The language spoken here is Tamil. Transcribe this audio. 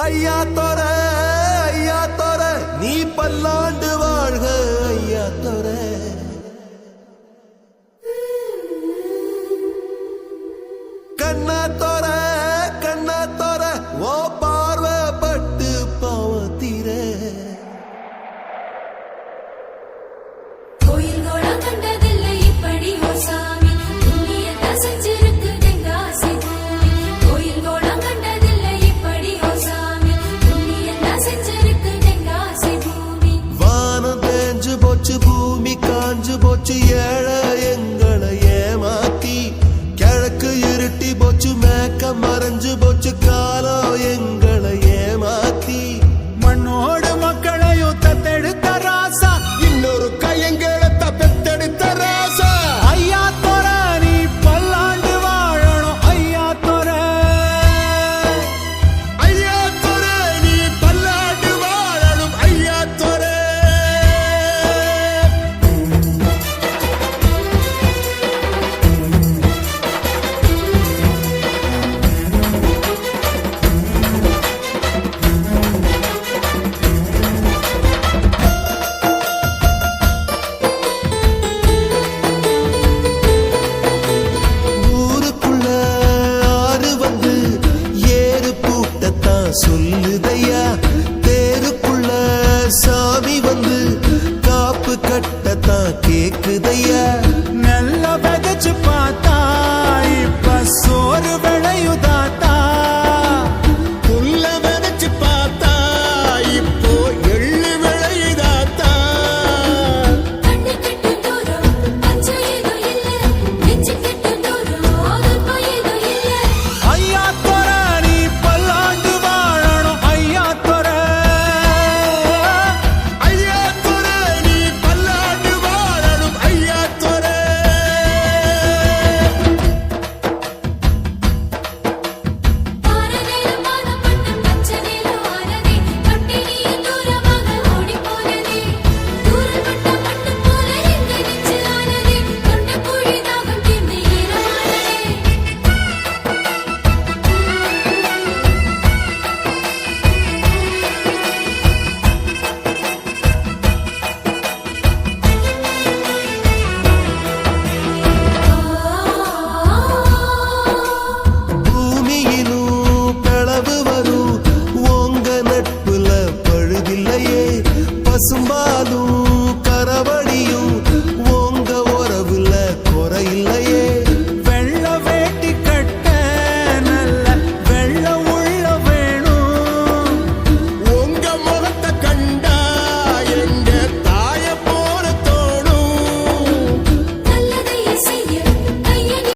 ஐயா தோர நீ பல்லாண்டு வாழ்க ஐயா தோர. கண்ணா தோர ஓ பார்வப்பட்டு பாவத்தீர. கோயில்கள கண்டதில்லை இப்படி ஓ சாமி, புண்ணியத்தை செஞ்சிருக்கு தென்காசி பூமி. கோயில்கள கண்டதில்லை இப்படி ஓ சாமி, புண்ணியத்தை செஞ்சிருக்கு தென்காசி பூமி. வானம் தேஞ்சு போச்சு பூமி காஞ்சு போச்சு ஏழை எங்களை ஏமாத்தி. கிழக்கு இருட்டி போச்சு மேக்க மறைஞ்சு போச்சு காலம் எங்களை ஏமாத்தி. மண்ணோடு மக்களையும் தத்தெடுத்த ராசா, இன்னொரு கையங்களை தப்பெடுத்த ராசா. ஐயா தோர நீ பல்லாண்டு வாழணும் ஐயா தோர. ஐயா தோர நீ பல்லாண்டு வாழணும் ஐயா தோர. ஊருக்குள்ள ஆறு வந்து ஏறு பூட்டத்தான் சொல்லுதையா.